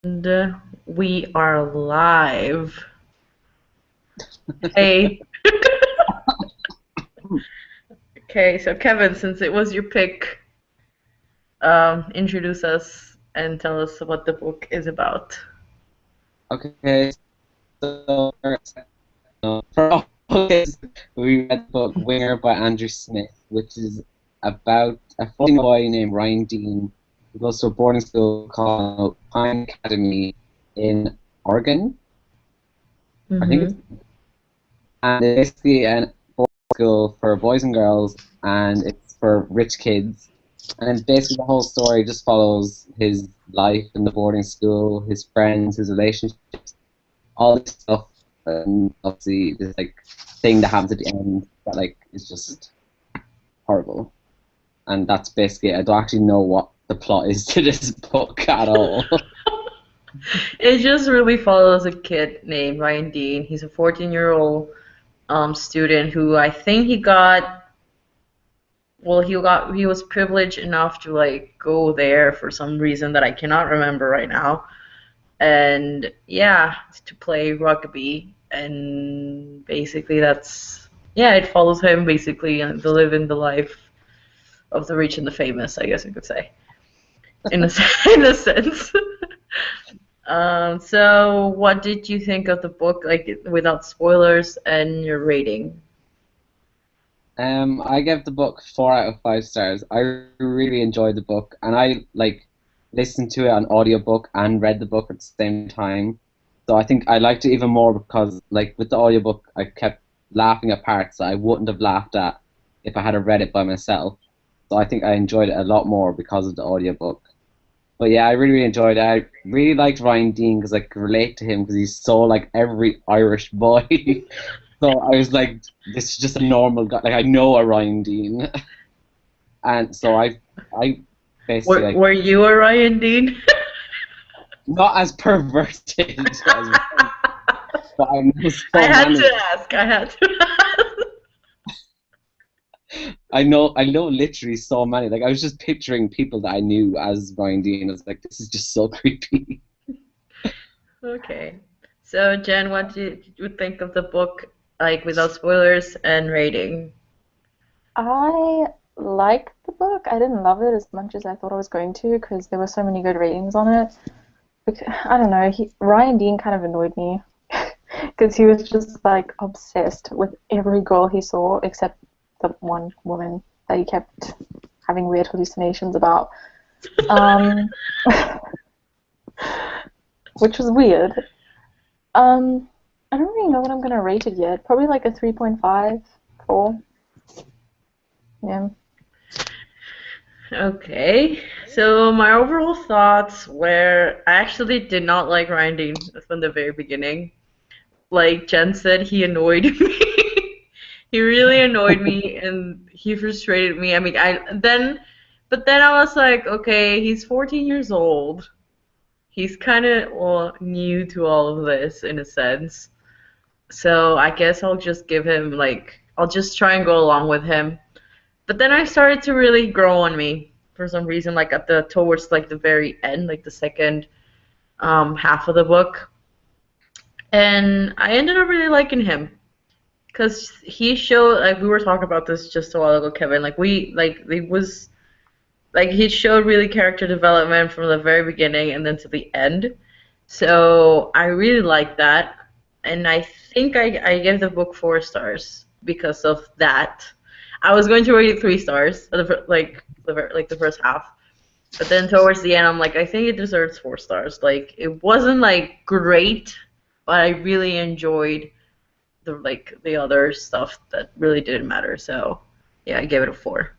And we are live. Hey. Okay, so Kevin, since it was your pick, introduce us and tell us what the book is about. Okay, so for August, we read the book Winger by Andrew Smith, which is about a 14 boy named Ryan Dean who goes to a boarding school called Pine Academy in Oregon. I think it's Mm-hmm. and it's basically a boarding school for boys and girls, and it's for rich kids. And then basically the whole story just follows his life in the boarding school, his friends, his relationships, all this stuff, and obviously this like thing that happens at the end that like is just horrible. And that's basically it. I don't actually know what the plot is to this book at all. It just really follows a kid named Ryan Dean. He's a 14-year-old student who I think he was privileged enough to like go there for some reason that I cannot remember right now. And yeah, to play rugby. And basically, it follows him basically and to live in the life of the rich and the famous, I guess you could say, in a, in a sense. So what did you think of the book, like without spoilers and your rating? I gave the book 4 out of 5 stars. I really enjoyed the book, and I like listened to it on audiobook and read the book at the same time. So I think I liked it even more because, like, with the audiobook, I kept laughing at parts that I wouldn't have laughed at if I had read it by myself. So I think I enjoyed it a lot more because of the audiobook. But yeah, I really, really enjoyed it. I really liked Ryan Dean because I could relate to him because he's so like every Irish boy. So I was like, this is just a normal guy. Like I know a Ryan Dean, and so I basically like Were you a Ryan Dean? not as perverted as, but I know I so had many. to ask. I had to ask. I know literally so many. Like I was just picturing people that I knew as Ryan Dean. I was like, this is just so creepy. Okay. So, Jen, what did you think of the book, like without spoilers and rating? I liked the book. I didn't love it as much as I thought I was going to because there were so many good ratings on it. I don't know, Ryan Dean kind of annoyed me because he was just like obsessed with every girl he saw except the one woman that he kept having weird hallucinations about, um, which was weird. Um, I don't really know what I'm gonna rate it yet. Probably like a 3.5, 4. Yeah. Okay. So, my overall thoughts were I actually did not like Ryan Dean from the very beginning. Like Jen said, he annoyed me. He really annoyed me and he frustrated me. I mean, but then I was like, okay, he's 14 years old. He's kind of new to all of this in a sense. So I guess I'll just give him like I'll just try and go along with him. But then I started to really grow on me for some reason, like at the towards like the very end, like the second half of the book, and I ended up really liking him because he showed like we were talking about this just a while ago, Kevin. Like we like it was like he showed really character development from the very beginning and then to the end. So I really like that, and I think I gave the book 4 stars because of that. I was going to rate it 3 stars, like the first half, but then towards the end, I'm like, I think it deserves 4 stars. Like it wasn't like great, but I really enjoyed the other stuff that really didn't matter. So yeah, I gave it a 4.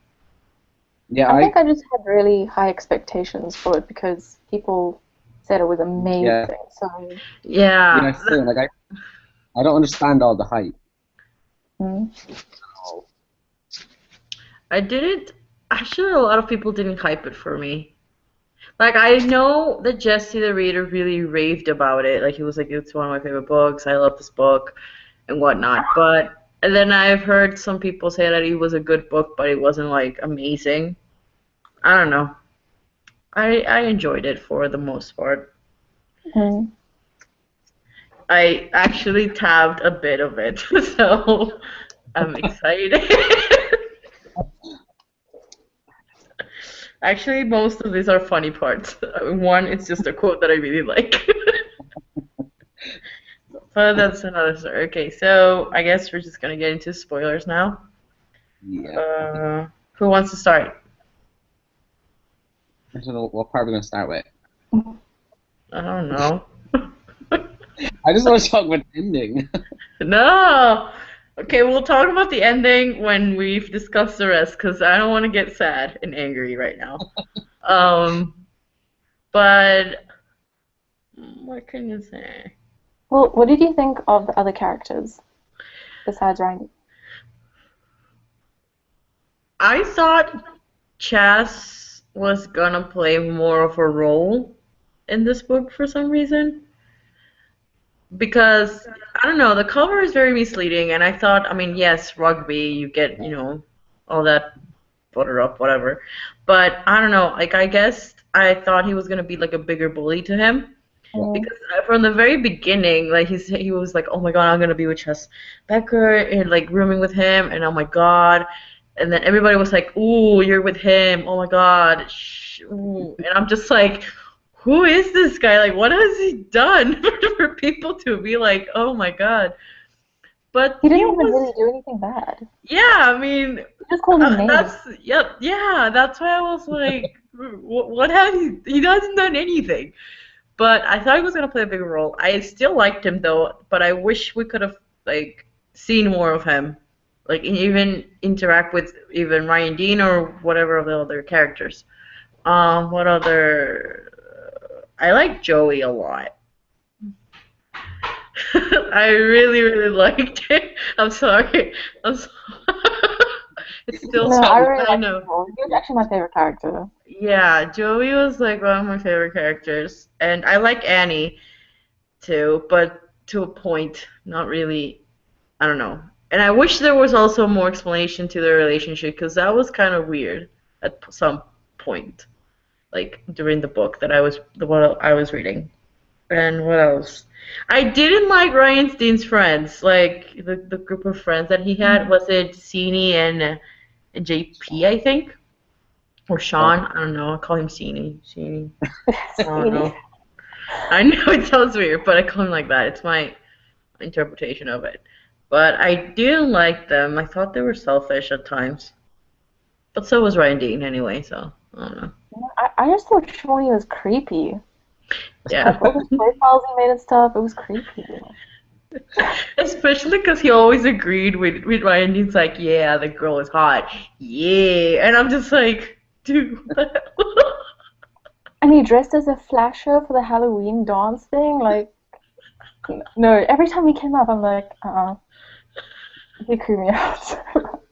Yeah, I I think I just had really high expectations for it because people said it was yeah amazing. So, yeah Yeah, same. Like I don't understand all the hype. mm, I didn't. Actually, a lot of people didn't hype it for me. Like I know that Jesse the Reader really raved about it. Like he was like, it's one of my favorite books. I love this book and whatnot. But and then I've heard some people say that it was a good book, but it wasn't like amazing. I don't know. I enjoyed it for the most part. Mm. I actually tabbed a bit of it, so I'm excited. Actually, most of these are funny parts. One, it's just a quote that I really like. But that's another story. Okay, so I guess we're just gonna get into spoilers now. Yeah. Who wants to start? I don't know what part we're going to start with. I don't know. I just want to talk about the ending. No! Okay, we'll talk about the ending when we've discussed the rest, because I don't want to get sad and angry right now. Um, but what can you say? Well, what did you think of the other characters besides Randy? I thought Chas was gonna play more of a role in this book for some reason. Because I don't know, the cover is very misleading, and I thought, I mean, yes, rugby, you get, all that butter up, whatever. But I don't know, like I guess I thought he was gonna be like a bigger bully to him. Mm. Because from the very beginning, like he was like, oh my god, I'm gonna be with Chess Becker and like rooming with him, and oh my god, and then everybody was like, ooh, you're with him, oh my god, ooh. And I'm just like, who is this guy? Like, what has he done for people to be like, oh my god? But He he didn't even was, really do anything bad. yeah, I mean, He just called him names. that's yep, yeah, that's why I was like, what have he hasn't done anything. But I thought he was gonna play a bigger role. I still liked him though, but I wish we could have like seen more of him, like even interact with even Ryan Dean or whatever of the other characters. What other? I like Joey a lot. I really, really liked it. I'm sorry. I'm sorry. It's still No, I really I liked him. know. He was actually my favorite character. Yeah, Joey was like one of my favorite characters, and I like Annie too, but to a point, not really. I don't know. And I wish there was also more explanation to their relationship because that was kind of weird at some point, like during the book that the one I was reading. And what else? I didn't like Ryan Stein's friends, like the group of friends that he had. Was it Sini and JP, I think, or Sean? I don't know. I call him Sini. Sini. I don't Sweetie. know. I know it sounds weird, but I call him like that. It's my interpretation of it. But I didn't like them. I thought they were selfish at times. But so was Ryan Dean anyway, so I don't know. I just thought Shawnee was creepy. Yeah. Like all the profiles he made and stuff, it was creepy. Especially because he always agreed with Ryan Dean's like, yeah, the girl is hot. Yeah. And I'm just like, dude. And he dressed as a flasher for the Halloween dance thing. Like, no, every time he came up, I'm like, he creeped me out.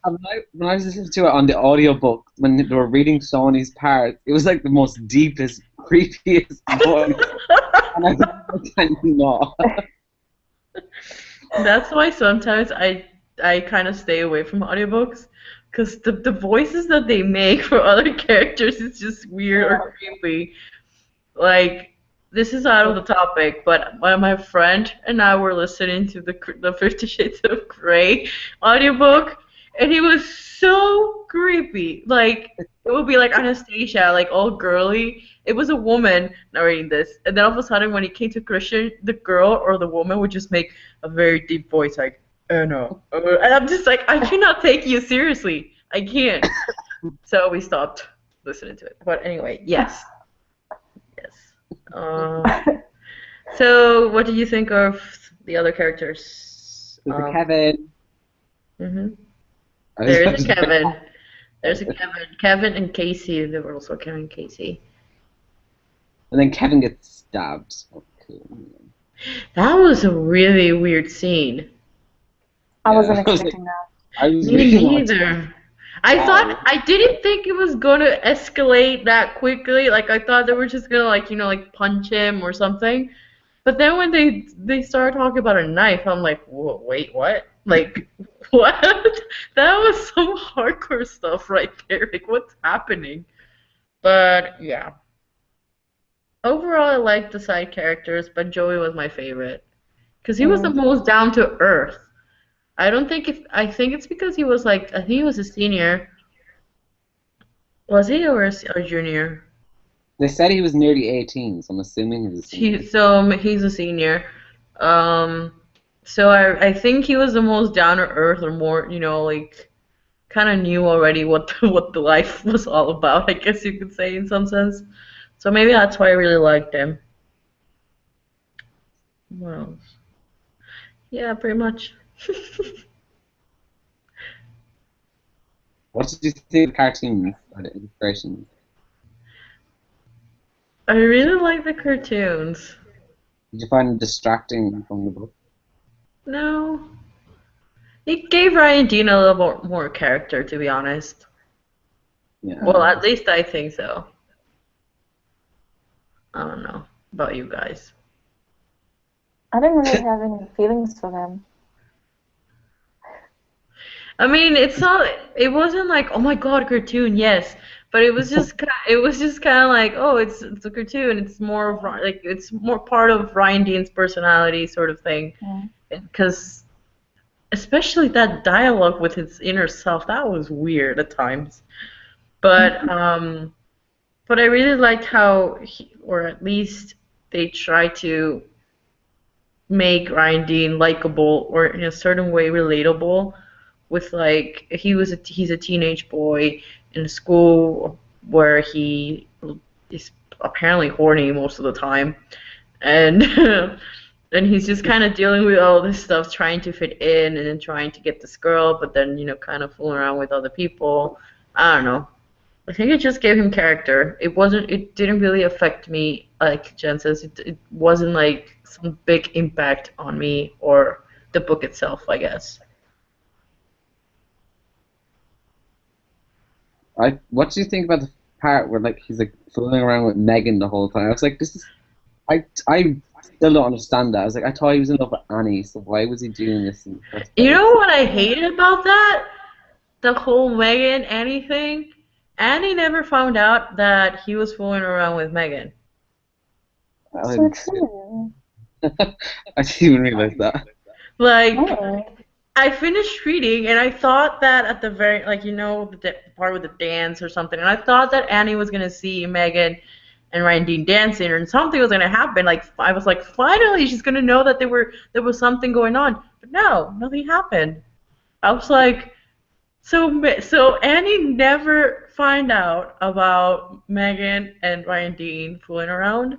And when I was listening to it on the audiobook, when they were reading Shawnee's part, it was like the most deepest, creepiest voice. And I was like, I cannot. That's why sometimes I kind of stay away from audiobooks because the voices that they make for other characters is just weird or creepy. Like this is out of the topic, but my friend and I were listening to the 50 Shades of Grey audiobook, and it was so creepy. Like it would be like Anastasia, like all girly. It was a woman narrating this, and then all of a sudden, when it came to Christian, the girl or the woman would just make a very deep voice, like Anna, and I'm just like, I cannot take you seriously. I can't. So we stopped listening to it. But anyway, yes, yes. So what do you think of the other characters? There's a Kevin. Hmm. I was There about is a to- Kevin. There's a Kevin. Kevin and Casey. There were also Kevin and Casey. And then Kevin gets stabbed. Okay. That was a really weird scene. I wasn't Yeah, I was expecting that. I was Me really like, neither. I wow. thought I didn't think it was gonna escalate that quickly. Like I thought they were just gonna like punch him or something. But then when they started talking about a knife, I'm like, whoa, wait, what? Like what? That was some hardcore stuff right there. Like what's happening? But yeah. overall, I liked the side characters, but Joey was my favorite because he was the Mm. most down to earth. I don't think if I think it's because he was like I think he was a senior. Was he or a junior? They said he was nearly 18, so I'm assuming he was a senior. He's a senior. Um, so I think he was the most down to earth or more, like kind of knew already what what the life was all about, I guess you could say in some sense. So maybe that's why I really liked him. What else? Yeah, pretty much. What did you think of the cartoons or the illustrations? I really like the cartoons. Did you find them distracting from the book? No, it gave Ryan Dean a little more character, to be honest. Well, Yeah. at least I think so. I don't know about you guys. I didn't really have any feelings for them. I mean, it's not. It wasn't like, oh my God, cartoon, yes. But it was just kind of like, oh, it's a cartoon. It's more of like it's more part of Ryan Dean's personality, sort of thing. Mm. Because especially that dialogue with his inner self, that was weird at times. But but I really liked how, or at least they try to make Ryan Dean likable or in a certain way relatable with like he's a teenage boy in a school where he is apparently horny most of the time and and he's just kind of dealing with all this stuff trying to fit in and then trying to get this girl but then kind of fooling around with other people. I don't know. I think it just gave him character. It didn't really affect me, like Jen says. It wasn't like some big impact on me or the book itself, I guess. What do you think about the part where like he's like fooling around with Megan the whole time? I was like, this is I still don't understand that. I was like, I thought he was in love with Annie, so why was he doing this in the first You place? know what I hated about that? The whole Megan Annie thing? Annie never found out that he was fooling around with Megan. That's I, so true. I didn't even realize that. Like, Oh. I finished reading and I thought that at the very, like, the part with the dance or something, and I thought that Annie was gonna see Megan and Ryan Dean dancing and something was gonna happen. Like, I was like, finally, she's gonna know that there was something going on. But no, nothing happened. I was like, so Annie never find out about Megan and Ryan Dean fooling around.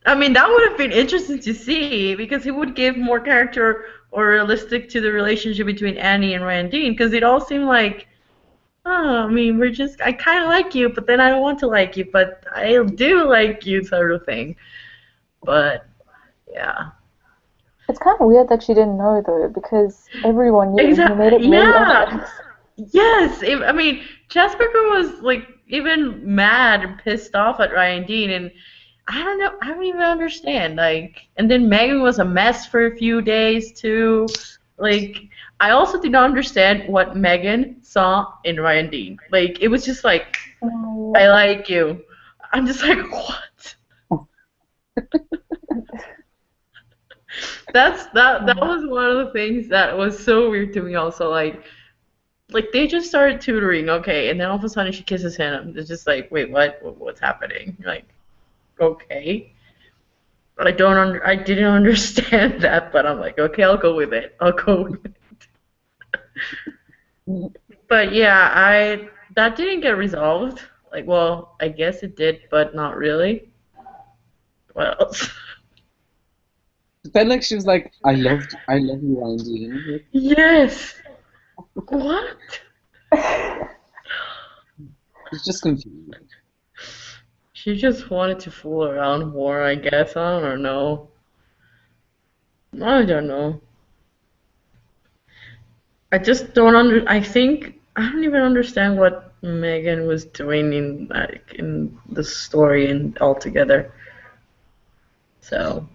I mean, that would have been interesting to see because it would give more character or realistic to the relationship between Annie and Ryan Dean because it all seemed like, oh, I mean, I kind of like you, but then I don't want to like you, but I do like you, sort of thing. But yeah, It's kind of weird that she didn't know though, because everyone knew, and he made exactly. it really Yeah. obvious. Yes. I mean, Chasperger was like even mad and pissed off at Ryan Dean, and I don't know. I don't even understand. Like, and then Megan was a mess for a few days too. Like, I also did not understand what Megan saw in Ryan Dean. Like, it was just like, Um, I like you. I'm just like, what? That mm, was one of the things that was so weird to me. Also, like they just started tutoring, okay, and then all of a sudden she kisses him. It's just like, wait, what? What's happening? Like, okay. I didn't understand that, but I'm like, okay, I'll go with it. I'll go with it. But yeah, that didn't get resolved. Like, well, I guess it did, but not really. What else? It felt like she was like, I love you, Andy. Yes. What? It's just confusing. She just wanted to fool around more, I guess. I don't know. I don't know. I just don't I think I don't even understand what Megan was doing in the story and altogether. So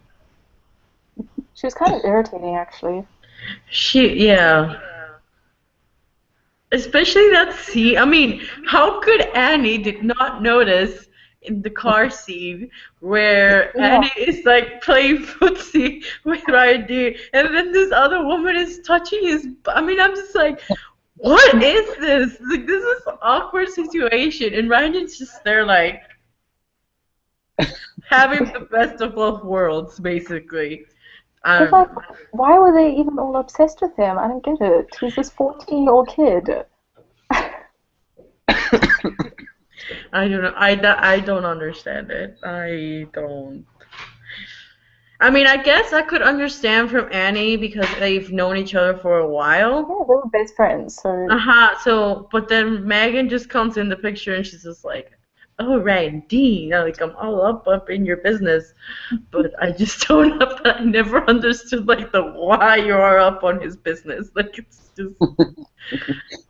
she was kind of irritating, actually. yeah. Especially that scene. I mean, how could Annie did not notice in the car scene where Yeah. Annie is like playing footsie with Ryan D, and then this other woman is touching his. I mean, I'm just like, what is this? Like, this is an awkward situation, and Ryan is just there like having the best of both worlds, basically. But Um, like, why were they even all obsessed with him? I don't get it. He's this 14-year-old kid. I don't know. I don't understand it. I don't. I mean, I guess I could understand from Annie because they've known each other for a while. Yeah, they were best friends, so So, but then Megan just comes in the picture and she's just like, "Oh, right, Dean. Like, I'm all up in your business." But I just don't. I never understood like the why you are up on his business. Like, it's just.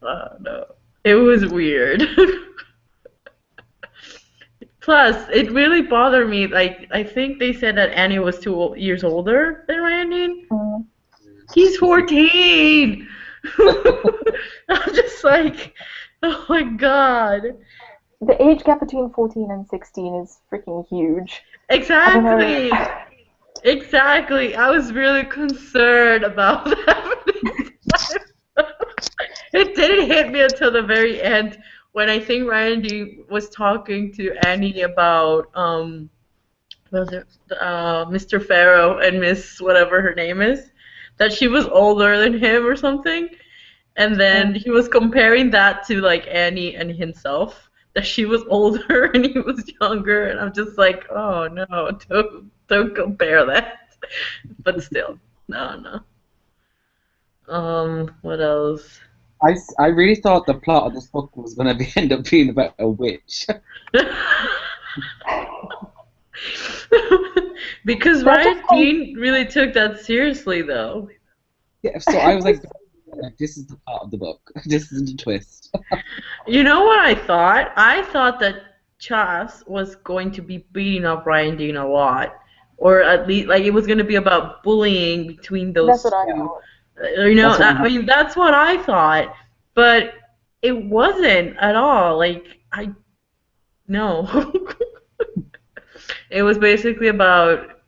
No. It was weird. Plus, it really bothered me. Like, I think they said that Annie was 2 years older than Randy. mm. He's 14. I'm just like, oh my god. The age gap between 14 and 16 is freaking huge. I don't Exactly. know. Exactly. I was really concerned about that. It didn't hit me until the very end when I think Randy was talking to Annie about was it Mr. Farrow and Miss whatever her name is, that she was older than him or something, and then he was comparing that to like Annie and himself, that she was older and he was younger, and I'm just like, oh no, don't compare that. But still, no. What else? I really thought the plot of this book was going to be end up being about a witch. Because That Ryan just whole Dean really took that seriously, though. Yeah, so I was like, this is the plot of the book. This is the twist. You know what I thought? I thought that Chas was going to be beating up Ryan Dean a lot. Or at least, like, it was going to be about bullying between that's those what I Yeah, thought. You know, that's what I mean, that's what I thought. But it wasn't at all. Like, no. It was basically about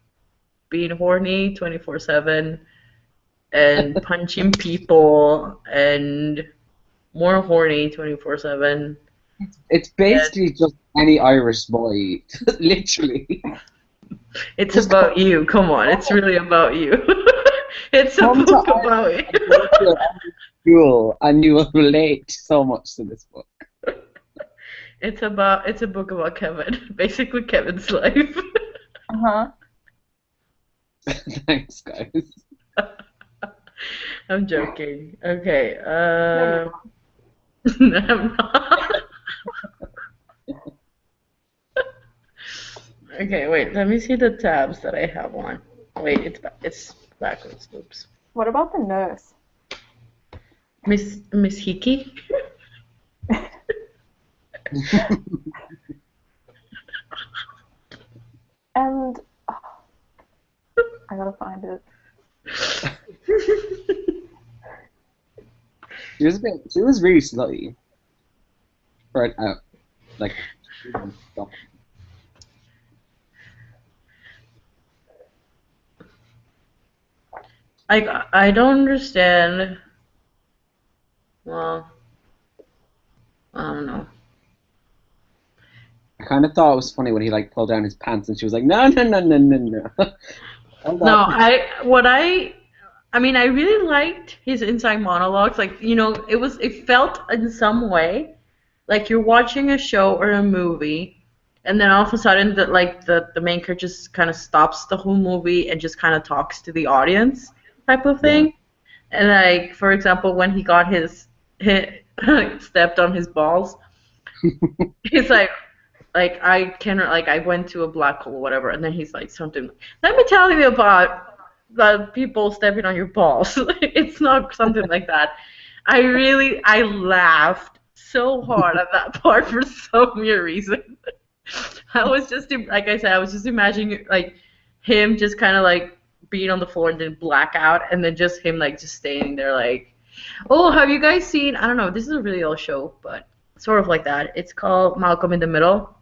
being horny 24/7 and punching people and more horny 24/7. it's And basically just any Irish boy, literally. it's Just about you. Come on, it's really about you. It's a come to book Ireland about and go to you. your school, and you will relate so much to this book. It's a book about Kevin. Basically Kevin's life. Uh-huh. Thanks, guys. I'm joking. Okay. No, I'm not. Okay, wait. Let me see the tabs that I have on. Wait, it's backwards. Oops. what about the nurse? Miss Hiki. And I gotta find it. She was really slutty. Right out, like. I don't understand. Well, I don't know. I kind of thought it was funny when he like pulled down his pants and she was like, no, no, no, no, no, no. Hold No, up. I mean, I really liked his inside monologues. Like, you know, it felt in some way like you're watching a show or a movie, and then all of a sudden, the main character just kind of stops the whole movie and just kind of talks to the audience, type of Yeah. thing. And like, for example, when he got his stepped on his balls, he's like I can like I went to a black hole or whatever, and then he's like something. Let me tell you about the people stepping on your balls. It's not something like that. I laughed so hard at that part for some weird reason. I was just like I said, I was just imagining like him just kind of like being on the floor and then black out, and then just him like just standing there like. Oh, have you guys seen? I don't know. This is a really old show, but sort of like that. It's called Malcolm in the Middle.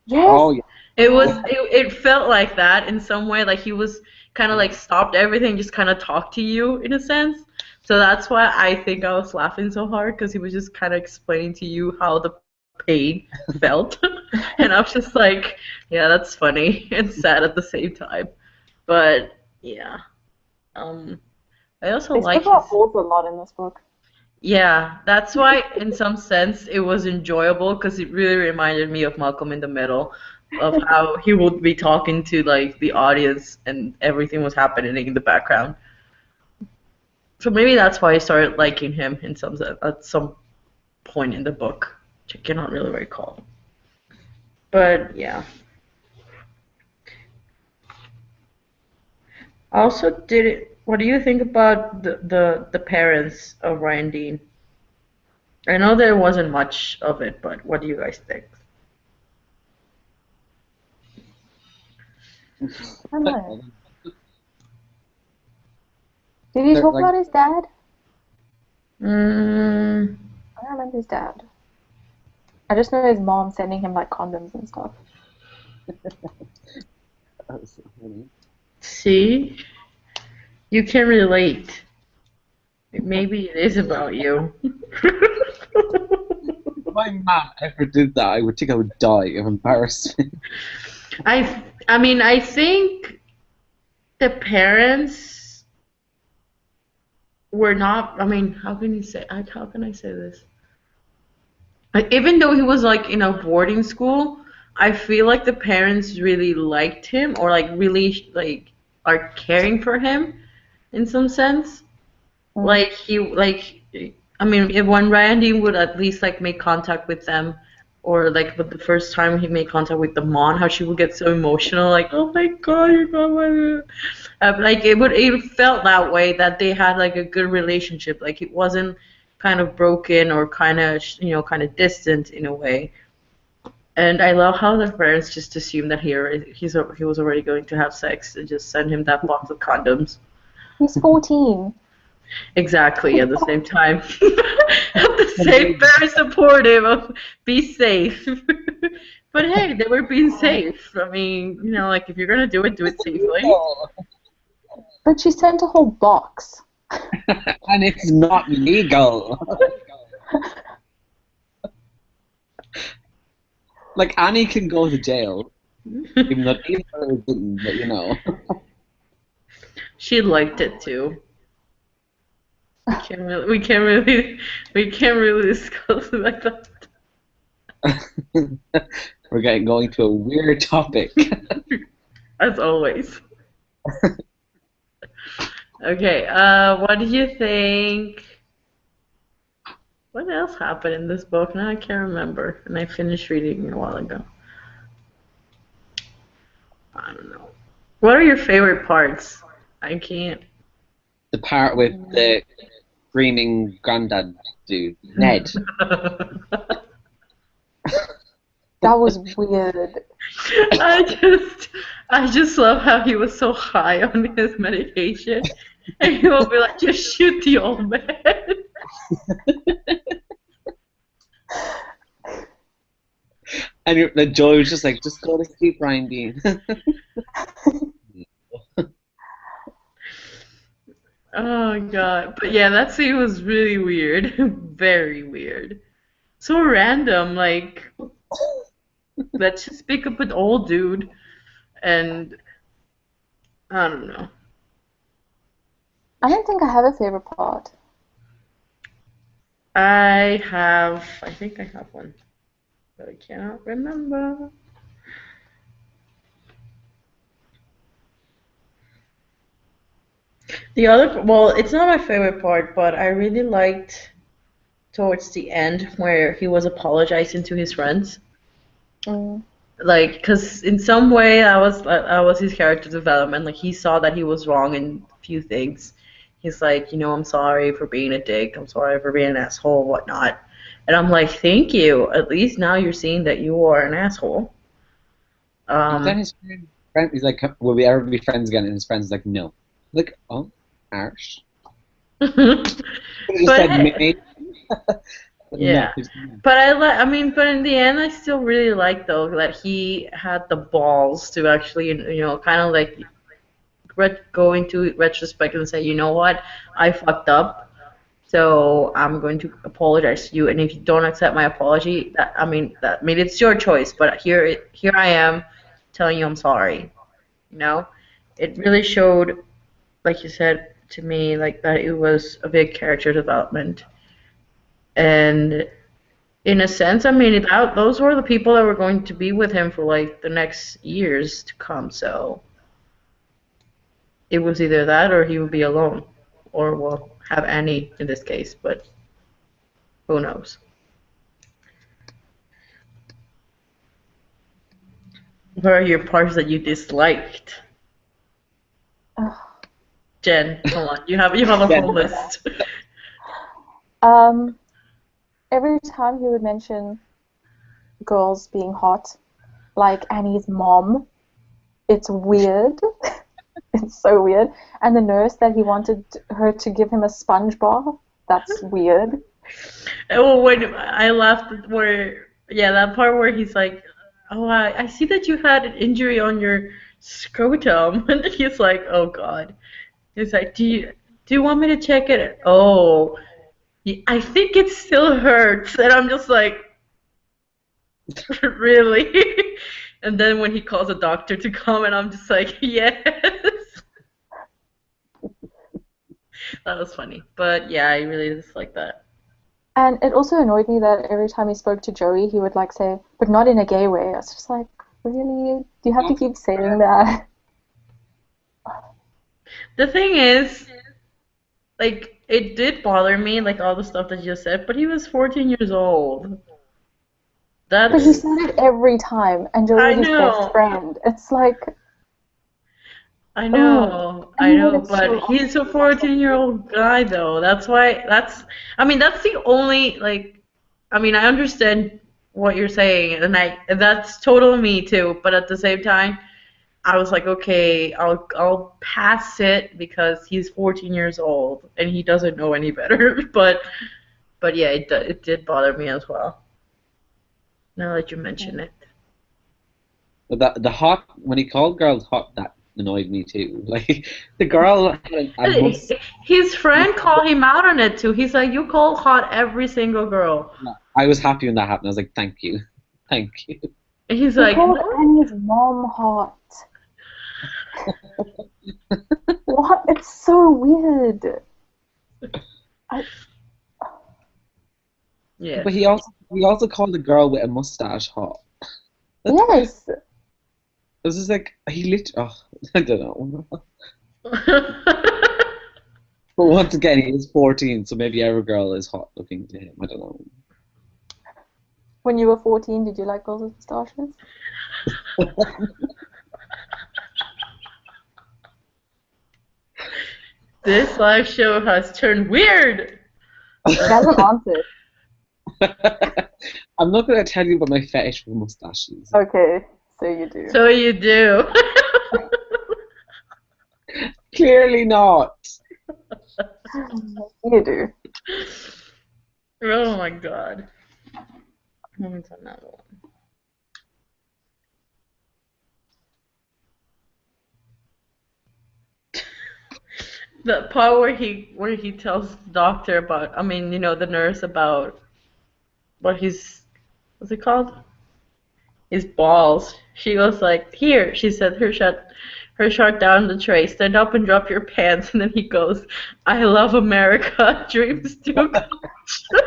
Yes. Oh yeah. It was. Yeah. It felt like that in some way. Like he was kind of like stopped everything, just kind of talked to you in a sense. So that's why I think I was laughing so hard because he was just kind of explaining to you how the pain felt, and I was just like, yeah, that's funny and sad at the same time. But yeah, um, I also They like spoke his. about wolves a lot in this book. Yeah, that's why, in some sense, it was enjoyable because it really reminded me of Malcolm in the Middle, of how he would be talking to like the audience and everything was happening in the background. So maybe that's why I started liking him in some sense at some point in the book, which I cannot really recall. But yeah, I also did it. What do you think about the parents of Ryan Dean? I know there wasn't much of it, but what do you guys think? I don't know. Did you They're talk like about his dad? Mm, I don't remember his dad. I just know his mom sending him like condoms and stuff. that's so funny. see, you can relate. Maybe it is about you. If my mom ever did that, I would think I would die of embarrassment. I mean, I think the parents were not. I mean, how can you say? How can I say this? Like, even though he was like in a boarding school, I feel like the parents really liked him or like really like are caring for him in some sense. Mm. Like he like I mean if when Randy would at least like make contact with them or like with the first time he made contact with the mom, how she would get so emotional, like, oh my god, you're not my like it felt that way that they had like a good relationship. Like it wasn't kind of broken or kind of kind of distant in a way. And I love how the parents just assumed that he was already going to have sex and just send him that box of condoms. He's 14. Exactly, at the same time. At the same, very supportive of be safe. But hey, they were being safe. I mean, like if you're gonna do it It's safely. illegal. But she sent a whole box. And it's not legal. Like Annie can go to jail, even though Eva didn't, but you know. She liked it too. We can't really discuss it like that. We're going to a weird topic. As always. Okay, what do you think? What else happened in this book? Now I can't remember, and I finished reading it a while ago. I don't know. What are your favorite parts? I can't. The part with the screaming granddad dude, Ned. That was weird. I just, I just love how he was so high on his medication, and he will be like, "Just shoot the old man." And the Joy was just like, just go to sleep, Ryan Dean. Oh god, but yeah, that scene was really weird, very weird, so random. Like, let's just pick up an old dude, and I don't know. I don't think I have a favorite part. I think I have one, but I cannot remember. Well, it's not my favorite part, but I really liked towards the end where he was apologizing to his friends. Mm. Like, because in some way I was his character development. Like, he saw that he was wrong in a few things. He's like, I'm sorry for being a dick. I'm sorry for being an asshole, whatnot. And I'm like, thank you. At least now you're seeing that you are an asshole. And then Um, his friend, he's like, will we ever be friends again? And his friend's like, no. Like, oh, harsh. Could have just said But maybe. But no. yeah, but I mean, but in the end, I still really like though that he had the balls to actually, kind of like go into retrospect and say, you know what, I fucked up, so I'm going to apologize to you, and if you don't accept my apology, I mean, it's your choice, but here I am, telling you I'm sorry. You know, it really showed, like you said to me, like that it was a big character development, and in a sense, I mean, those were the people that were going to be with him for like the next years to come. So it was either that or he would be alone, or well, have Annie in this case. But who knows? What are your parts that you disliked, Ugh. Jen? Come on, you have a Yeah. whole list. Um, every time he would mention girls being hot, like Annie's mom, it's weird. It's so weird. And the nurse that he wanted her to give him a sponge bath, that's weird. Oh, when I laughed at yeah, that part where he's like, "Oh, I see that you had an injury on your scrotum," and he's like, "Oh God." He's like, "Do you want me to check it?" Oh, I think it still hurts, and I'm just like, "Really?" And then when he calls a doctor to come, and I'm just like, "Yes." That was funny, but yeah, I really just like that. And it also annoyed me that every time he spoke to Joey, he would like say, but not in a gay way. I was just like, really? Do you have to keep saying that? The thing is, like, it did bother me, like all the stuff that you just said, but he was 14 years old. But he That's, said it every time, and Joey I was his best know, friend. It's like, I oh, know, and I he would know, have so but he's a often. 14-year-old guy, though. I mean, that's the only, like, I mean, I understand what you're saying, and that's totally me too, but at the same time, I was like, okay, I'll pass it because he's 14 years old and he doesn't know any better. But yeah, it did bother me as well. Now that you mention it. But the hot when he called girls hot, that annoyed me too. Like the girl had a must. His friend called him out on it too. He's like, you call hot every single girl. I was happy when that happened. I was like, thank you, thank you. And he's He like, called what? Annie's mom hot. What? It's so weird. I, Yes. But he also called the girl with a mustache hot. yes. It was just like he lit. Oh, I don't know. But once again, he is 14, so maybe every girl is hot looking to him. I don't know. When you were 14, did you like girls with mustaches? This live show has turned weird. That's an answer. I'm not going to tell you about my fetish for mustaches. Okay, so you do. So you do. Clearly not. You do. Oh my god. Let me turn that one. The part where he tells the doctor about, I mean, the nurse about what what's it called? His balls. She was like, "Here," she said, her shot down the tray. Stand up and drop your pants. And then he goes, "I love America. Dreams do come true."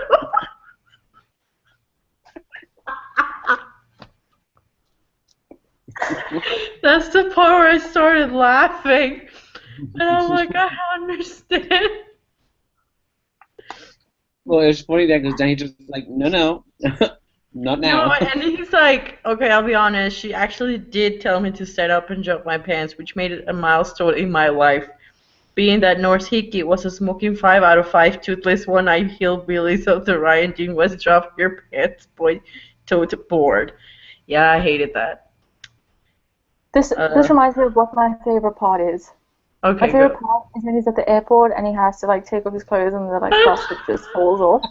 That's the part where I started laughing. And I'm like, I understand. Well, it's funny then because then he just like, no, not No, now. and he's like, okay, I'll be honest. She actually did tell me to stand up and drop my pants, which made it a milestone in my life. Being that North Hickey was a smoking 5 out of 5 toothless one-eyed hillbillies of the Ryan Dean West drop your pants boy tote board. Yeah, I hated that. This Uh, reminds me of what my favorite part is. My Okay, favorite good. part is when he's at the airport and he has to like take off his clothes and the like frosting just falls off.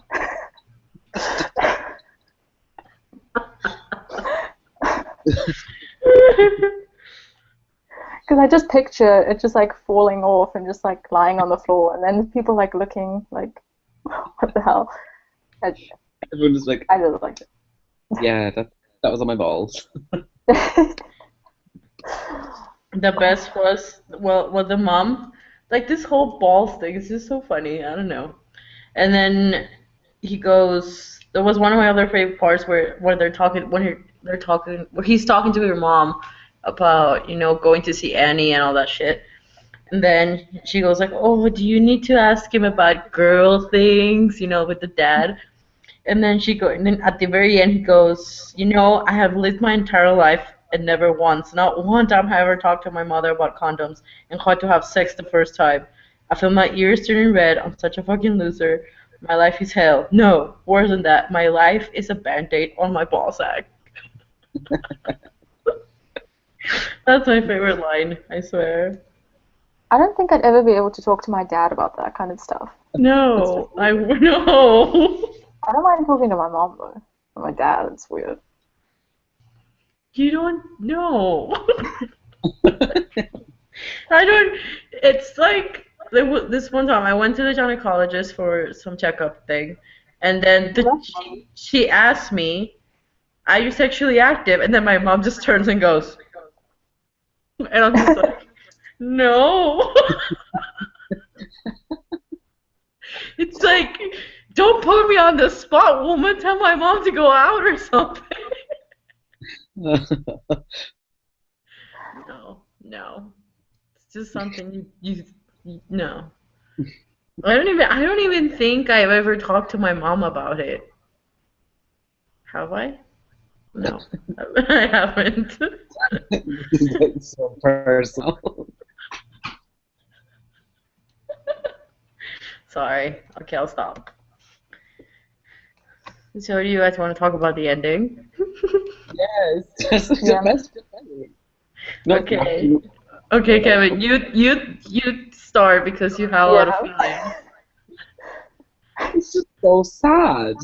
Because I just picture it just like falling off and just like lying on the floor, and then people like looking like, what the hell? I, Everyone was like, I just liked yeah, that was on my balls. it. The best was the mom. Like this whole balls thing is just so funny. I don't know. And then he goes. There was one of my other favorite parts where they're talking they're talking where he's talking to your mom about going to see Annie and all that shit. And then she goes like, "Oh, do you need to ask him about girl things? With the dad." And then at the very end, he goes, "I have lived my entire life and never once, not one time, have I ever talked to my mother about condoms and how to have sex the first time. I feel my ears turning red. I'm such a fucking loser. My life is hell. No, worse than that. My life is a band-aid on my ball sack." That's my favorite line, I swear. I don't think I'd ever be able to talk to my dad about that kind of stuff. No, I no. I don't mind talking to my mom though. But my dad, it's weird. You don't know. I don't. It's like this one time I went to the gynecologist for some checkup thing, and then she asked me, "Are you sexually active?" And then my mom just turns and goes, and I'm just like, "No." It's like, don't put me on the spot, woman. Tell my mom to go out or something. No, no. It's just something no. I don't even think I've ever talked to my mom about it. Have I? No, I haven't. This is getting so personal. Sorry. Okay, I'll stop. So do you guys want to talk about the ending? Yes, that's like the Yeah. best ending. No, Okay. Okay, Kevin, you start because you have a lot of Yeah. feelings. it's just so sad.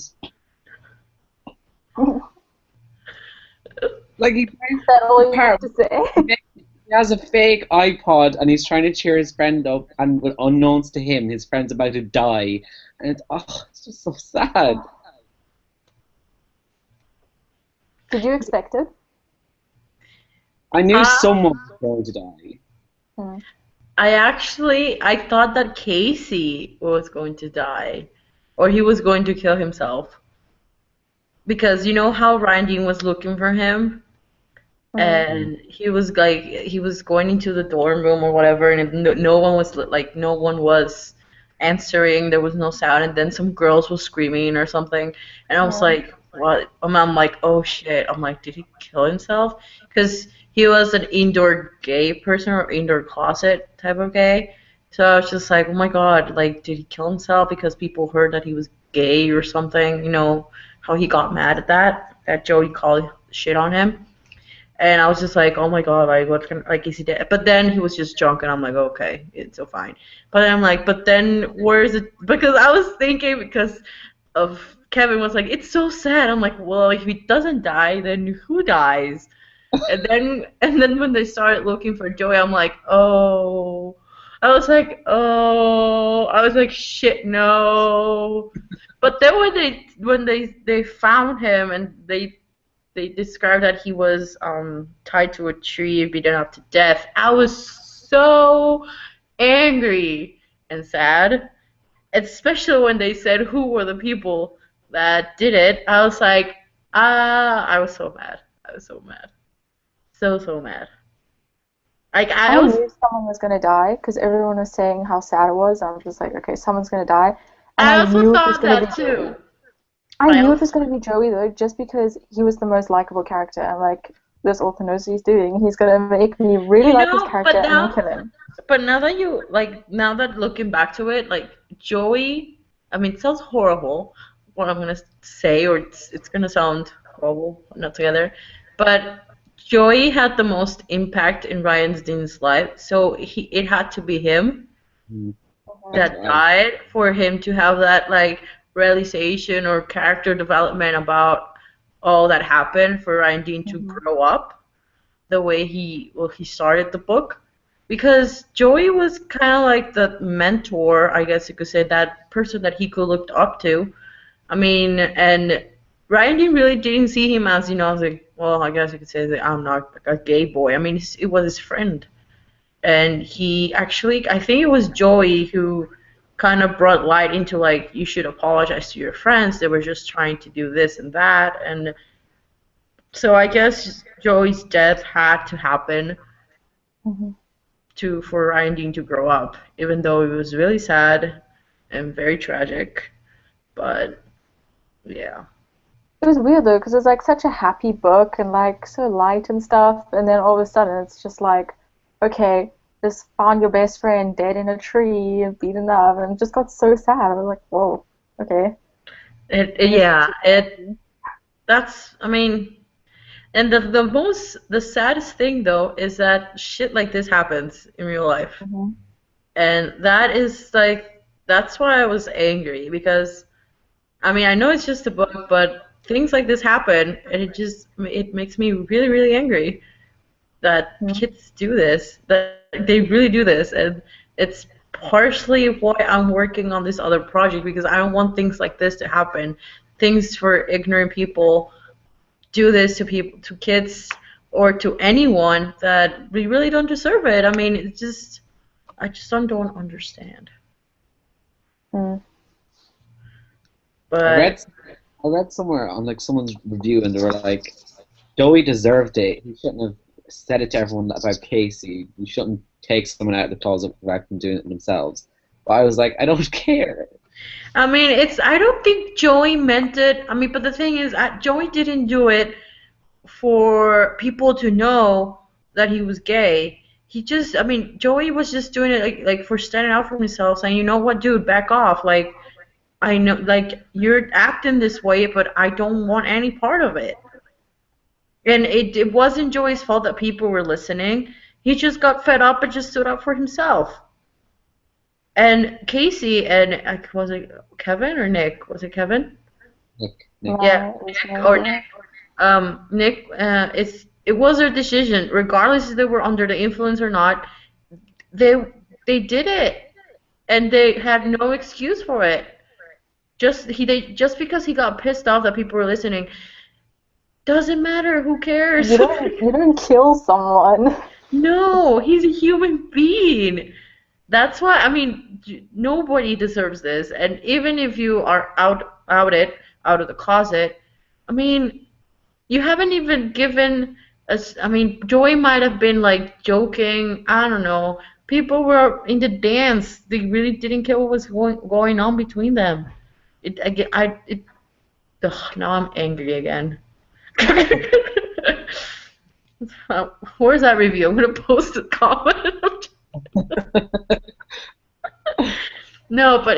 Like he plays That all the you part. have to say? He has a fake iPod and he's trying to cheer his friend up, and unknowns to him, his friend's about to die, and it's just so sad. Did you expect it? I knew Uh, someone was going to die. Hmm. I thought that Casey was going to die, or he was going to kill himself, because you know how Ryan Dean was looking for him, Hmm. and he was going into the dorm room or whatever, and no one was no one was answering. There was no sound, and then some girls was screaming or something, and I was Yeah. like, what? I'm like, oh shit. I'm like, did he kill himself? Because he was an indoor gay person or indoor closet type of gay. So I was just like, oh my god, like, did he kill himself because people heard that he was gay or something? How he got mad at that Joey called shit on him. And I was just like, oh my god, like what's gonna like is he dead? But then he was just drunk, and I'm like, okay, it's so fine. But then I'm like, but then where is it? Because I was thinking because of Kevin was like, it's so sad. I'm like, well, if he doesn't die, then who dies? And then when they started looking for Joey, I'm like, oh. I was like, shit, no. But then when they found him and they described that he was tied to a tree, beaten up to death. I was so angry and sad, especially when they said who were the people that did it. I was like, I was so mad. I was so mad. So, so mad. Like, I I was, knew someone was gonna die because everyone was saying how sad it was. I was just like, okay, someone's gonna die, and I I also knew it was thought gonna be that Joey. too. I I knew it also, was gonna be Joey though, just because he was the most likable character. And like, this author knows what he's doing. He's gonna make me really like his character but and then now, kill him. but now that now that looking back to it, like Joey, I mean, it sounds horrible what I'm gonna say, or it's gonna sound horrible not together, but Joey had the most impact in Ryan Dean's life, so it had to be him Mm, that's that right. died for him to have that like realization or character development about all that happened for Ryan Dean to Mhm. grow up the way he started the book, because Joey was kind of like the mentor, I guess you could say, that person that he could look up to. I mean, and Ryan Dean really didn't see him as, as a, well, I guess you could say that I'm not a gay boy. I mean, it was his friend. And he actually, I think it was Joey who kind of brought light into, like, you should apologize to your friends. They were just trying to do this and that. And so I guess Joey's death had to happen Mhm. for Ryan Dean to grow up, even though it was really sad and very tragic. But yeah. It was weird though, because it was like such a happy book and like so light and stuff, and then all of a sudden it's just like, okay, just found your best friend dead in a tree and beaten up, and it just got so sad. I was like, whoa, okay, I guess Yeah, super happy. that's, I mean, and the saddest thing though is that shit like this happens in real life. Hmm. And that is like, that's why I was angry, because I mean, I know it's just a book, but things like this happen, and it makes me really, really angry that kids do this, that they really do this, and it's partially why I'm working on this other project, because I don't want things like this to happen. Things for ignorant people do this to people, to kids, or to anyone that we really don't deserve it. I mean, it's just, I just don't understand. Mm. I But read I read somewhere on like someone's review, and they were like, Joey deserved it. He shouldn't have said it to everyone about Casey. He shouldn't take someone out of the closet without them doing it themselves. But I was like, I don't care. I mean, I don't think Joey meant it. I mean, but the thing is, Joey didn't do it for people to know that he was gay. He just, I mean, Joey was just doing it like for standing out for himself, saying, you know what, dude, back off. Like, I know, like, you're acting this way, but I don't want any part of it. And it wasn't Joey's fault that people were listening. He just got fed up and just stood up for himself. And Casey and was it Kevin or Nick? Was it Kevin? Nick. Yeah, Right, it was Nick or Nick. Nick. It was their decision, regardless if they were under the influence or not. They they did it, and they had no excuse for it. Just because he got pissed off that people were listening doesn't matter. Who cares? You don't kill someone. No, he's a human being. That's why, I mean, nobody deserves this. And even if you are out of the closet, I mean, you haven't even given us. I mean, Joey might have been like joking. I don't know. People were in the dance. They really didn't care what was going on between them. Ugh, now I'm angry again. Where's that review? I'm gonna post a comment. No, but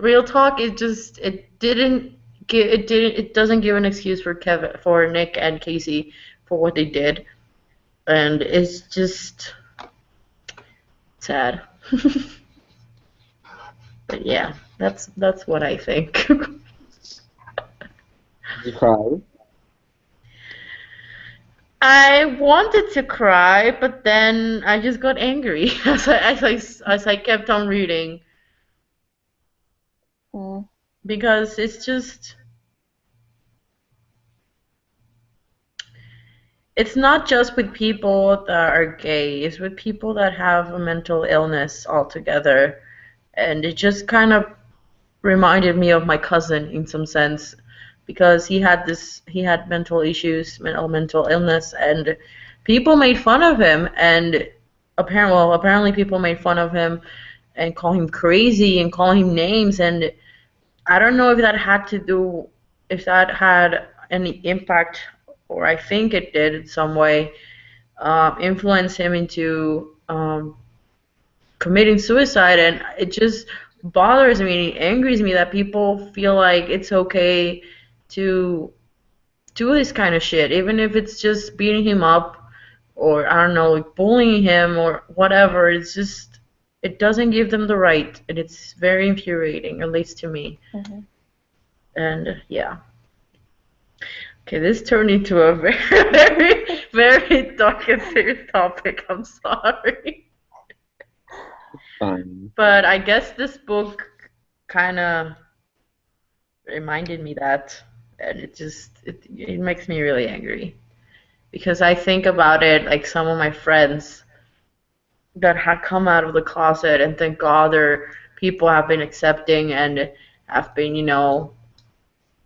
real talk. It doesn't give an excuse for Nick and Casey for what they did, and it's just sad. But yeah, that's what I think. Did you cry? I wanted to cry, but then I just got angry as I kept on reading, Mm. because it's not just with people that are gay, it's with people that have a mental illness altogether. And it just kind of reminded me of my cousin in some sense, because he had mental issues, mental illness, and people made fun of him, and apparently people made fun of him and call him crazy and call him names. And I don't know if that had any impact, or I think it did in some way, influence him into committing suicide. And it just bothers me, it angers me that people feel like it's okay to do this kind of shit, even if it's just beating him up or I don't know, like bullying him or whatever. It's just it doesn't give them the right, and it's very infuriating, at least to me. Mhm. And yeah. Okay, this turned into a very, very, very dark and serious topic. I'm sorry. Fine. But I guess this book kind of reminded me that, and it makes me really angry because I think about it like some of my friends that had come out of the closet, and thank God their people have been accepting and have been,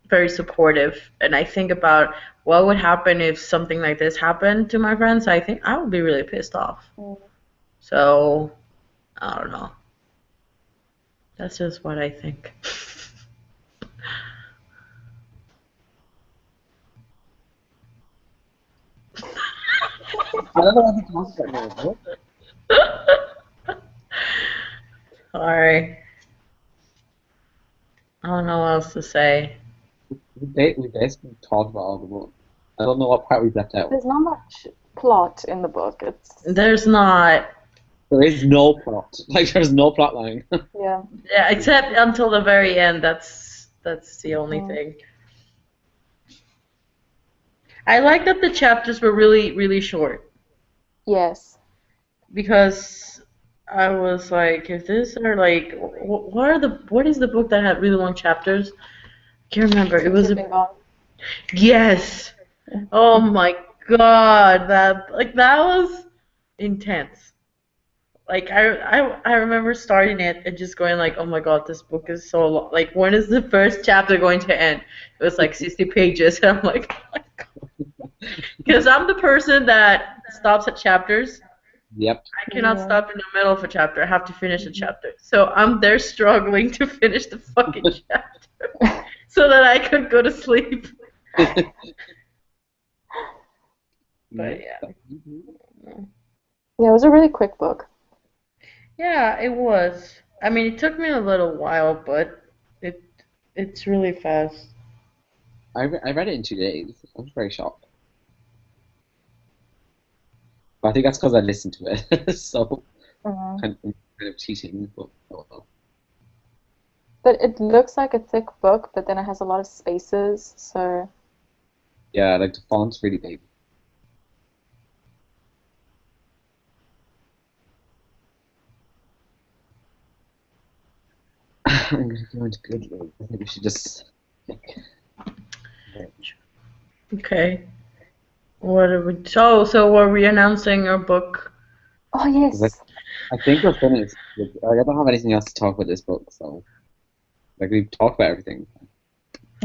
very supportive. And I think about what would happen if something like this happened to my friends. I think I would be really pissed off. Mm. So, I don't know. That's just what I think. I don't know what to talk about now. Sorry. I don't know what else to say. We basically talked about all the book. I don't know what part we've left out. There's not much plot in the book. There's not. There is no plot. Like, there's no plot line. Yeah. Yeah, except until the very end. That's the only Mm. thing. I like that the chapters were really, really short Yes. because I was like, if this are like, what is the book that had really long chapters? I can't remember. It was Keeping on. yes. Oh my God, that was intense. Like I remember starting it and just going like, oh my God, this book is so long. Like, when is the first chapter going to end? It was like 60 pages, and I'm like, oh my God. Because I'm the person that stops at chapters. Yep. I cannot Yeah. stop in the middle of a chapter. I have to finish a chapter. So I'm there struggling to finish the fucking chapter so that I could go to sleep. But yeah. Yeah, it was a really quick book. Yeah, it was. I mean, it took me a little while, but it's really fast. I read it in 2 days. I was very shocked. But I think that's because I listened to it. So, Mhm. kind of cheating. But, oh well. But it looks like a thick book, but then it has a lot of spaces, so Yeah, like the font's really big. I'm gonna go into Goodreads. I think we should just. Okay. What are we? So were we announcing our book? oh yes. I think we're finished. I don't have anything else to talk about this book, so like we've talked about everything.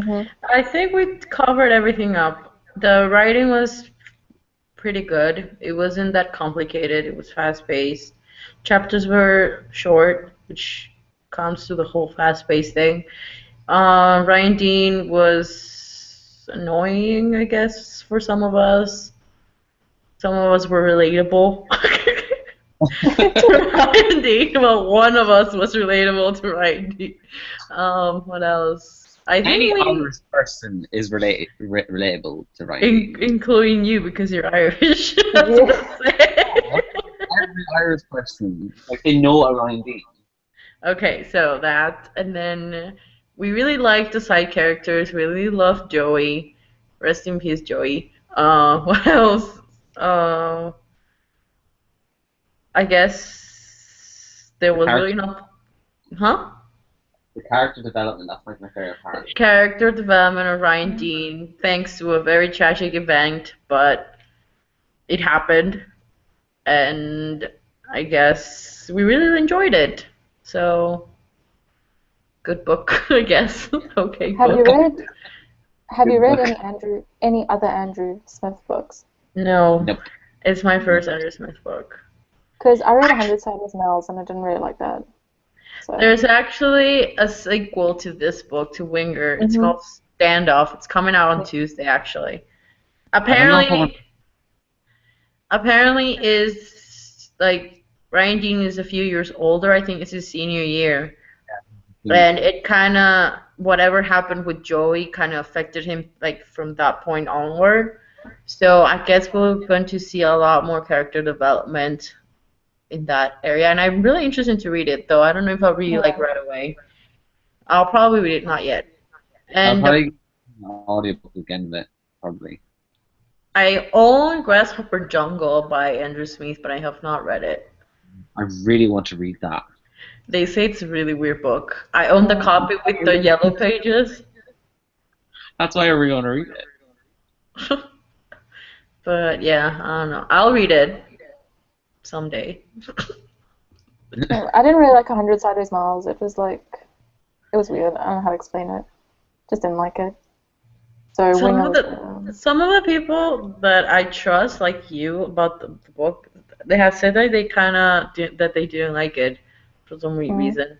Mhm. I think we covered everything up. The writing was pretty good. It wasn't that complicated. It was fast-paced. Chapters were short, which comes to the whole fast-paced thing. Ryan Dean was annoying, I guess, for some of us. Some of us were relatable to Ryan Dean. Well, one of us was relatable to Ryan Dean. What else? I Any think we, Irish person is relatable to Ryan. including you because you're Irish. That's Yeah. what I'm saying. Every Irish person, like they know a Ryan Dean. Okay, so that, and then we really liked the side characters. We really loved Joey. Rest in peace, Joey. What else? Uh, I guess there The was character, really not, huh? the character development, that's like my favorite part. Character development of Ryan Dean, thanks to a very tragic event, but it happened, and I guess we really enjoyed it. So, good book, I guess. Okay, Have you book. read Have you Good read book. any other Andrew Smith books? No, Nope. it's my first Andrew Smith book. Because I read 100 Silent Males and I didn't really like that. So. There's actually a sequel to this book, to Winger. It's Mhm. called Standoff. It's coming out on Tuesday, actually. I don't know if I want. Apparently is like Ryan Dean is a few years older. I think it's his senior year. and it kind of whatever happened with Joey kind of affected him like from that point onward. So I guess we're going to see a lot more character development in that area, and I'm really interested to read it, though I don't know if I'll read it like right away. I'll probably read it not yet. I'll And probably get an audiobook again of it, probably. I own Grasshopper Jungle by Andrew Smith, but I have not read it. I really want to read that. They say it's a really weird book. I own the copy with the yellow pages. That's why I really want to read it. But yeah, I don't know. I'll read it someday. I didn't really like 100 Sideways Miles. It was like, it was weird. I don't know how to explain it. Just didn't like it. So Some when of the people that I trust, like you, about the book, they have said that they didn't like it for some reason.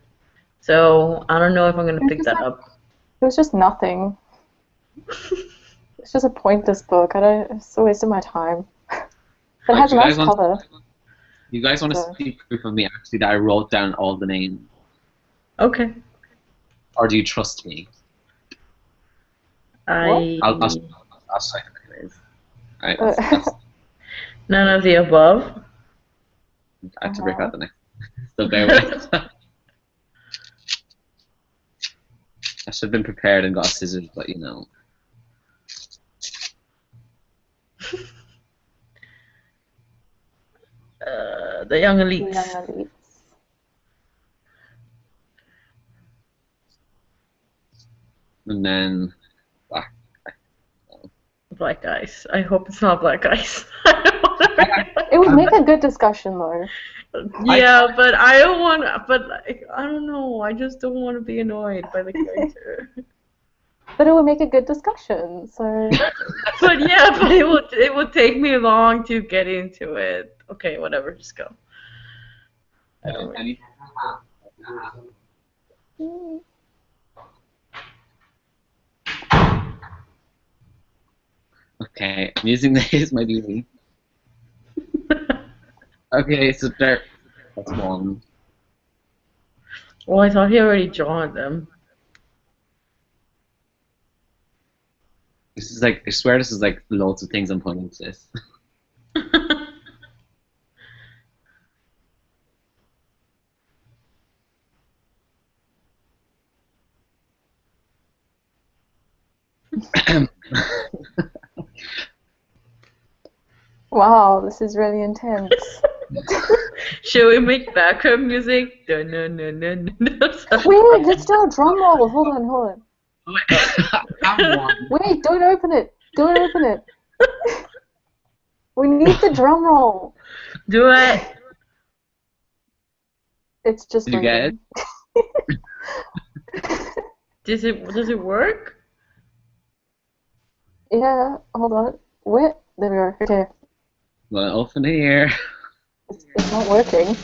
So I don't know if I'm gonna pick that up. It was just nothing. It's just a pointless book. It's a waste of my time. It has a nice cover. You guys want to see proof of me actually that I wrote down all the names? Okay. Or do you trust me? I'll say it anyways. Alright, that's none of the above. I have to break out the next. So bear with. I should have been prepared and got scissors, but you know. The Young Elites. Young Elites. And then Black Ice. I hope it's not Black Ice. It would make a good discussion, though. Yeah, but I don't want. But I don't know. I just don't want to be annoyed by the character. But it would make a good discussion. So. But yeah, but it would take me long to get into it. Okay, whatever. Just go. I don't really. Okay, I'm using this my BB. Okay, so there. That's one. Well, I thought he already drawn them. This is like, I swear this is like loads of things I'm pointing to this. Wow, this is really intense. Should we make background music? Dun, dun, dun, dun, dun, dun. Wait, let's do a drum roll. Hold on. Wait, don't open it. Don't open it. We need the drum roll. Do it. It's just. Did you get it? Does it work? Yeah, hold on. Wait, there we go. Okay. Well, open here. It's not working.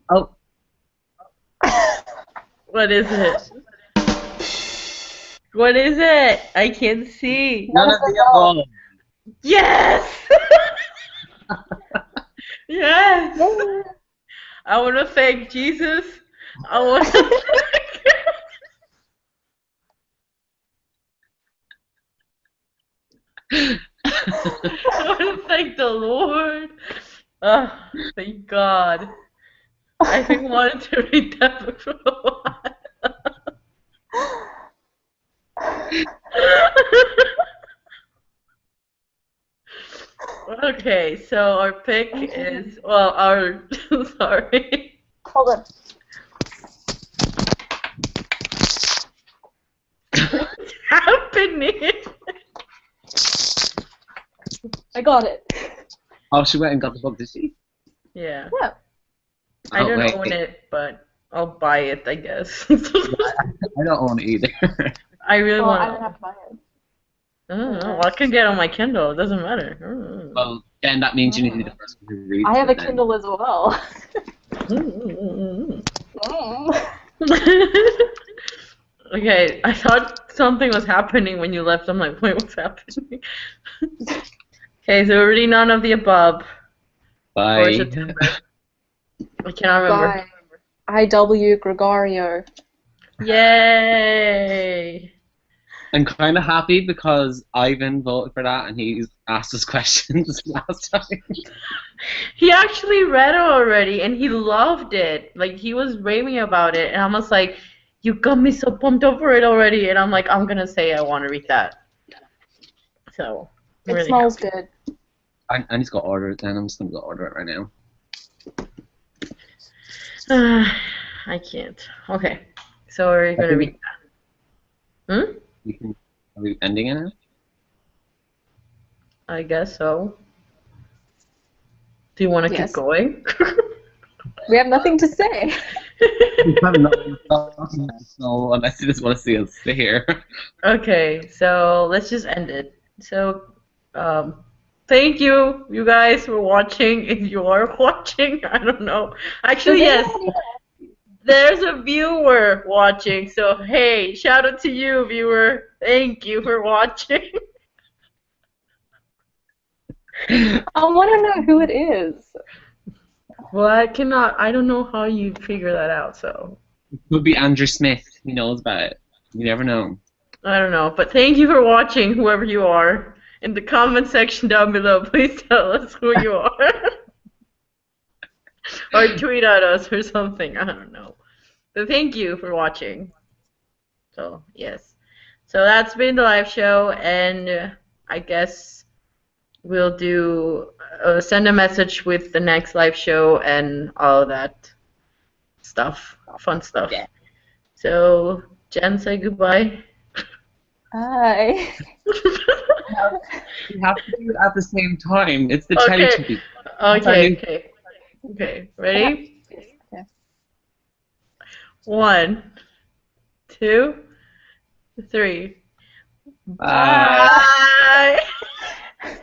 Oh. What is it? What is it? I can't see. None of the above. Yes! Yes! Yeah. I want to thank Jesus. I want to I want to thank the Lord. Oh, thank God. I've been wanting to read that book for a while. Okay, so our pick is, well, sorry. Hold on. What's happening? I got it. Oh, she went and got the book, did she? Yeah. Yeah. I don't wait. own it, but I'll buy it, I guess. I don't own it either. I really Well, I want don't to. have to buy it. I don't know. Well, I can get it on my Kindle. It doesn't matter. Well, then that means you need to be the first one who reads I have a it then. Kindle as well. Okay, I thought something was happening when you left. I'm like, wait, what's happening? Okay, so we're reading none of the above. Or Bye. September. I cannot remember. Bye. IW Gregario. Yay! I'm kind of happy because Ivan voted for that and he's asked us questions last time. He actually read it already and he loved it. Like he was raving about it and I was like, you got me so pumped up for it already and I'm like, I'm gonna say I wanna read that. So I'm It really smells happy. good. I need to go order it then. I'm just going to go order it right now. I can't. Okay. So are you gonna read that? Hmm? Are we ending it now? I guess so. Do you wanna keep Yes. going? We have nothing to say. We have nothing to talk about, so unless you just want to see us stay here. Okay, so let's just end it. So, thank you, you guys, for watching. If you are watching, I don't know. Actually, yes, there's a viewer watching. So, hey, shout out to you, viewer. Thank you for watching. I want to know who it is. Well, I don't know how you figure that out, so It could be Andrew Smith. He knows about it. You never know. I don't know. But thank you for watching, whoever you are. In the comment section down below, please tell us who you are. Or tweet at us or something. I don't know. But thank you for watching. So, yes. So that's been the live show, and I guess we'll do send a message with the next live show and all of that stuff, fun stuff. Yeah. So, Jen, say goodbye. Hi. We have to do it at the same time. It's the Okay. Teletubbies. Okay. Ready? Okay. 1, 2, 3. Bye. Bye.